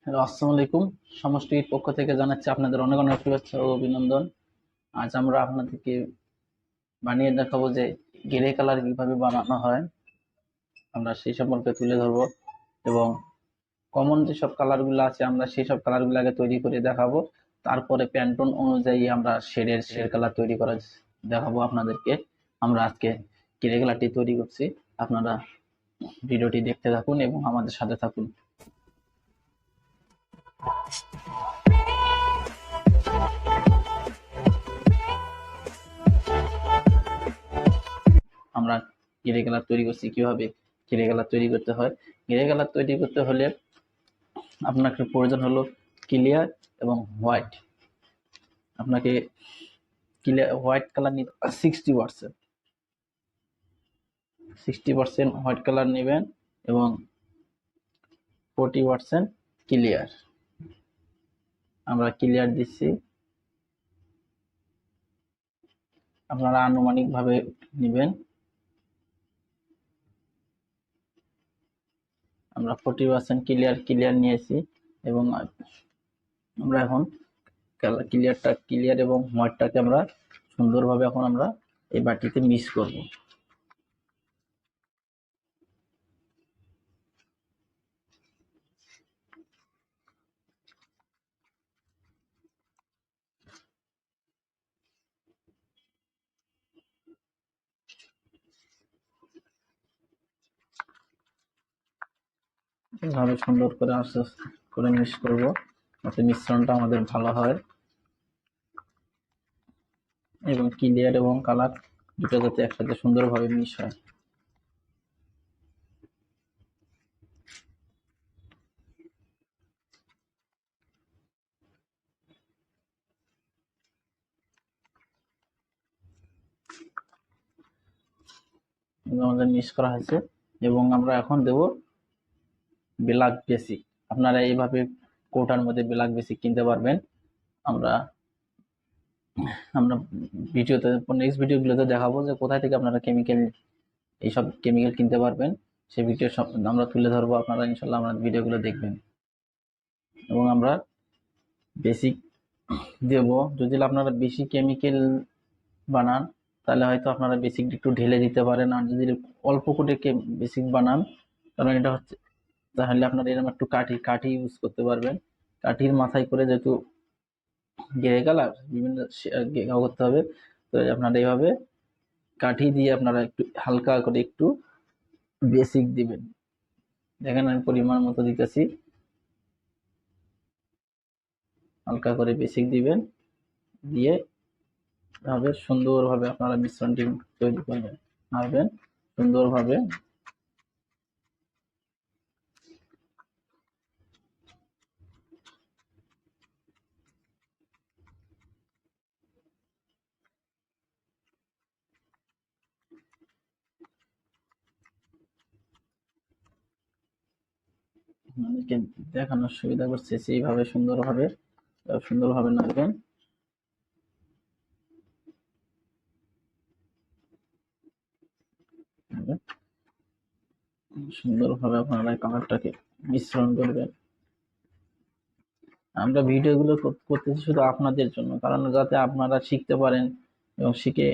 Hello, আসসালামু আলাইকুম। সমষ্টির পক্ষ থেকে জানাচ্ছি আপনাদের অনেক অনেক শুভেচ্ছা ও অভিনন্দন। আজ আমরা আপনাদেরকে বানিয়ে দেখাবো যে গ্রে কালার কিভাবে বানানো হয়, আমরা সেই সম্পর্কে তুলে ধরবো এবং কমন যেসব কালারগুলো আছে আমরা সেই সব কালারগুলো আগে তৈরি করে দেখাবো। তারপরে প্যান্টন অনুযায়ী আমরা শেড কালার তৈরি করা দেখাবো আপনাদেরকে। আমরা আজকে গ্রে কালারটি তৈরি করছি। আপনারা ভিডিওটি দেখতে থাকুন এবং আমাদের সাথে থাকুন। আমরা গ্রে কালার তৈরি করছি। কিভাবে গ্রে কালার তৈরি করতে হয়? গ্রে কালার তৈরি করতে হলে আপনাকে প্রয়োজন হলো ক্লিয়ার এবং হোয়াইট। আপনাকে ক্লিয়ার হোয়াইট কালার নিতে 60% হোয়াইট কালার নেবেন এবং 40% ক্লিয়ার। আমরা ক্লিয়ার দিচ্ছি, আপনারা আনুমানিকভাবে নেবেন। আমরা 40% ক্লিয়ার নিয়েছি এবং আমরা এখন ক্লিয়ার এবং হোয়াইটটাকে আমরা সুন্দরভাবে এখন আমরা এই বাটিতে মিক্স করব। এভাবে সুন্দর করে আস্তে আস্তে করে মিক্স করব, যাতে মিশ্রণটা আমাদের ভালো হয় এবং ক্লিয়ার এবং কালার দুটো যাতে একসাথে সুন্দরভাবে মিক্স হয়। আমাদের মিক্স করা হয়েছে এবং আমরা এখন দেব ব্ল্যাক বেসিক। আপনারা এইভাবে কৌটার মধ্যে ব্ল্যাক বেসিক কিনতে পারবেন। আমরা আমরা ভিডিওতে নেক্সট ভিডিওগুলোতে দেখাবো যে কোথায় থেকে আপনারা এইসব কেমিক্যাল কিনতে পারবেন। সেই ভিডিও সব আমরা তুলে ধরবো, আপনারা ইনশাল্লাহ আমাদের ভিডিওগুলো দেখবেন। এবং আমরা বেসিক দেব, যদি আপনারা বেশি কেমিক্যাল বানান তাহলে হয়তো আপনারা বেসিক একটু ঢেলে দিতে পারেন, আর যদি অল্প করে বেসিক বানান, কারণ এটা হচ্ছে, তাহলে আপনারা এরকম একটু কাঠি ইউজ করতে পারবেন। কাঠির মাথায় করে যেহেতু গ্রে কালার বিভিন্ন করতে হবে, তো আপনারা এইভাবে কাঠি দিয়ে আপনারা একটু হালকা করে একটু বেসিক দিবেন। দেখেন আমি পরিমাণ মতো দিতেছি, হালকা করে বেসিক দিবেন, দিয়ে ভাবে সুন্দরভাবে আপনারা মিশ্রণটি তৈরি করবেন, মারবেন সুন্দরভাবে। আপনাদেরকে দেখানোর সুবিধা করছে সেইভাবে সুন্দরভাবে নাড়বেন। সুন্দরভাবে আপনারা কালারটাকে মিশ্রণ করবেন। আমরা ভিডিওগুলো করতেছি শুধু আপনাদের জন্য, কারণ যাতে আপনারা শিখতে পারেন এবং শিখে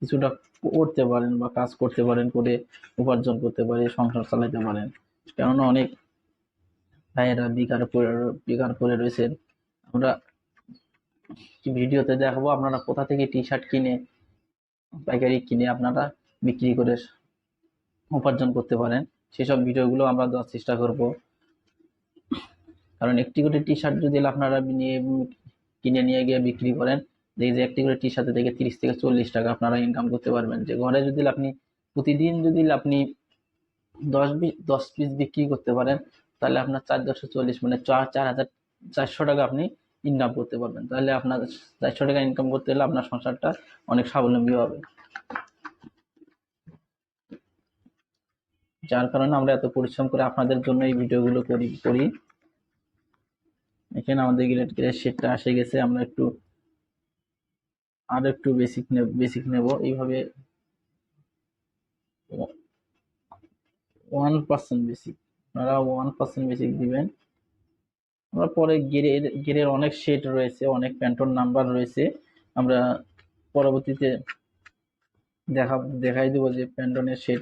কিছুটা করতে পারেন বা কাজ করতে পারেন, করে উপার্জন করতে পারে, সংসার চালাতে পারেন। কেননা অনেক ভাইয়েরা বেকার পড়ে রয়েছেন। আমরা ভিডিওতে দেখাবো আপনারা কোথা থেকে টি শার্ট কিনে, পাইকারি কিনে আপনারা বিক্রি করে উপার্জন করতে পারেন, সেসব ভিডিওগুলো আমরা দেওয়ার চেষ্টা করব। কারণ একটি করে টি শার্ট যদি আপনারা কিনে নিয়ে গিয়ে বিক্রি করেন, দেখি যে একটি করে টি শার্টে থেকে 30 থেকে 40 টাকা আপনারা ইনকাম করতে পারবেন। যে ঘরে যদি আপনি প্রতিদিন যদি আপনি 10 পিস বিক্রি করতে পারেন, তাহলে আপনার 4×10=40, মানে 4,400 টাকা আপনি ইনকাম করতে পারবেন। তাহলে আপনার 400 টাকা ইনকাম করতে হলে আপনার সংসারটা অনেক স্বাবলম্বী হবে। যার কারণে আমরা এত পরিশ্রম করে আপনাদের জন্য এই ভিডিওগুলো করি। এখানে আমাদের গ্রেড শেডটা এসে গেছে, আমরা আরো একটু বেসিক নেব। এইভাবে 1% বেসিক, আপনারা 1% বেসিক দিবেন। আমরা পরে গিরের অনেক শেড রয়েছে, অনেক প্যান্টন নাম্বার রয়েছে, আমরা পরবর্তীতে দেখাই দেবো যে প্যান্টনের শেড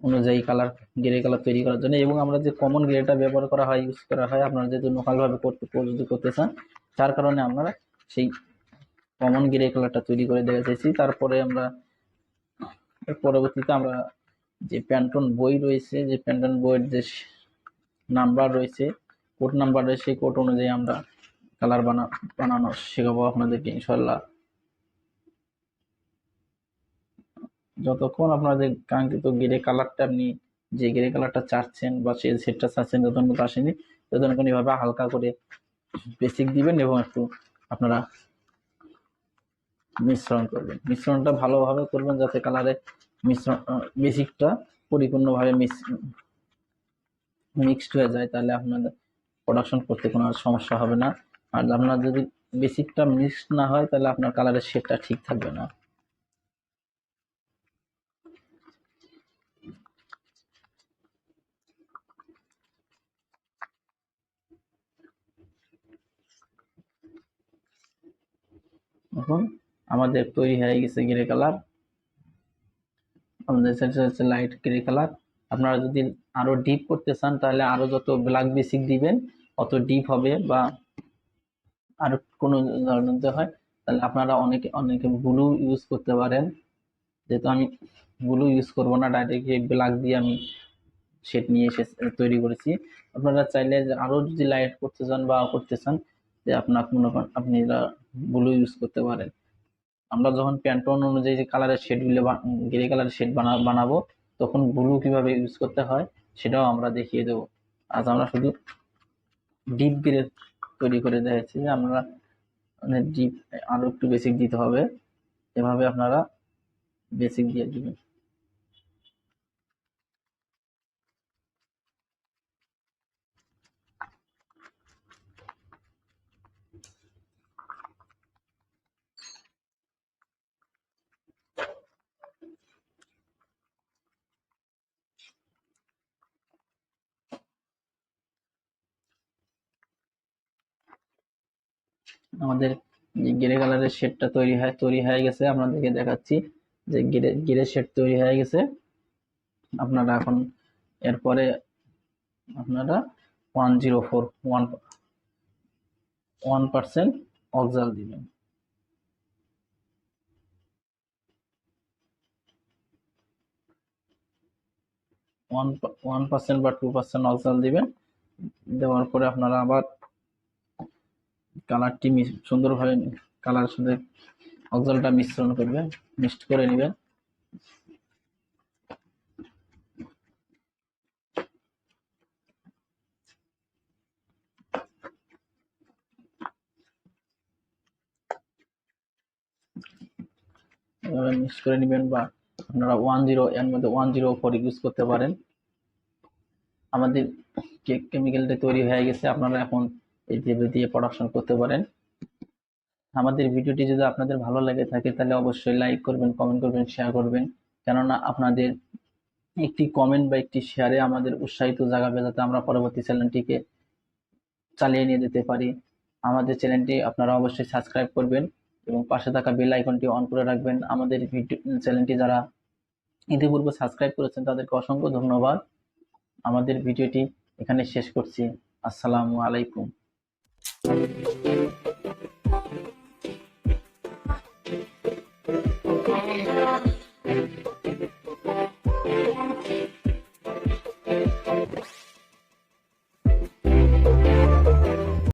অনুযায়ী কালার গ্রে কালার তৈরি করার জন্য। এবং আমরা যে কমন গ্রেটা ব্যবহার করা হয়, ইউজ করা হয়, আপনারা যেহেতু লোকালভাবে করতে চান, তার কারণে আমরা সেই কমন গ্রে কালারটা তৈরি করে দেখাচ্ছি। তারপরে আমরা পরবর্তীতে আমরা যে প্যান্টন বই রয়েছে, যে প্যান্টন বইয়ের যে নাম্বার রয়েছে, কোড নাম্বার রয়েছে, সেই কোড অনুযায়ী আমরা কালার বানানো শেখাবো আপনাদেরকে ইনশাল্লাহ। যতক্ষণ আপনাদের কাঙ্ক্ষিত গ্রে কালারটা, আপনি যে গ্রে কালারটা চাচ্ছেন বা সেই সেটটা চাচ্ছেন যতক্ষণ মতো আসেনি, ততক্ষণ এভাবে হালকা করে বেসিক দিবেন এবং একটু আপনারা মিশ্রণ করবেন। মিশ্রণটা ভালোভাবে করবেন যাতে কালারে মিশ্রণ বেসিকটা পরিপূর্ণভাবে মিক্সড হয়ে যায়, তাহলে আপনাদের প্রোডাকশন করতে কোনো সমস্যা হবে না। আর আপনার যদি বেসিকটা মিক্সড না হয়, তাহলে আপনার কালারের শেডটা ঠিক থাকবে না। এখন আমাদের তৈরি হয়ে গেছে গ্রে কালার, আমাদের সেটা হচ্ছে লাইট গ্রে কালার। আপনারা যদি আরো ডিপ করতে চান, তাহলে আরো যত ব্ল্যাক বেসিক দিবেন অত ডিপ হবে, বা আরো কোনো ধরনের হয়, তাহলে আপনারা অনেকে ব্লু ইউজ করতে পারেন। যেহেতু আমি ব্লু ইউজ করব না, ডাইরেক্ট ব্ল্যাক দিয়ে আমি শেড নিয়ে এসে তৈরি করেছি। আপনারা চাইলে আরো যদি লাইট করতে চান বা করতে চান, যে আপনি ব্লু ইউজ করতে পারেন। আমরা যখন প্যান্টন অনুযায়ী যে কালারের শেডগুলো গ্রে কালারের শেড বানাবো, তখন ব্লু কিভাবে ইউজ করতে হয় সেটাও আমরা দেখিয়ে দেবো। আজ আমরা শুধু ডিপ গ্রে তৈরি করে দেখাচ্ছি, যে আমরা ডিপ আরো একটু বেসিক দিতে হবে, এভাবে আপনারা বেসিক দিয়ে দিবেন। আমাদের যে গ্রে কালারের শেডটা তৈরি হয়ে গেছে, আপনাদেরকে দেখাচ্ছি যে গ্রে শেড তৈরি হয়ে গেছে। আপনারা এখন এরপরে আপনারা 1% অক্সাল দিবেন। 1% বা 2% অক্সাল দিবেন। দেওয়ার পরে আপনারা আবার কালারটি সুন্দরভাবে কালার সাথে অক্সালটা মিশ্রণ করবেন, মিক্সড করে নেবেন। মিক্স করে নেবেন, বা আপনারা 10 এর মধ্যে 104 ইউজ করতে পারেন। আমাদের কেমিক্যালটা তৈরি হয়ে গেছে, আপনারা এখন এই দিয়ে প্রোডাকশন করতে পারেন। আমাদের ভিডিওটি যদি আপনাদের ভালো লাগে থাকে, তাহলে অবশ্যই লাইক করবেন, কমেন্ট করবেন, শেয়ার করবেন। কেননা আপনাদের একটি কমেন্ট বা একটি শেয়ারে আমাদের উৎসাহিত জাগাবে, যাতে আমরা পরবর্তী চ্যানেলটিকে চালিয়ে নিয়ে যেতে পারি। আমাদের চ্যানেলটি আপনারা অবশ্যই সাবস্ক্রাইব করবেন এবং পাশে থাকা বেল আইকনটি অন করে রাখবেন। আমাদের চ্যানেলটি যারা ইতিপূর্বে সাবস্ক্রাইব করেছেন, তাদেরকে অসংখ্য ধন্যবাদ। আমাদের ভিডিওটি এখানে শেষ করছি। আসসালামু আলাইকুম।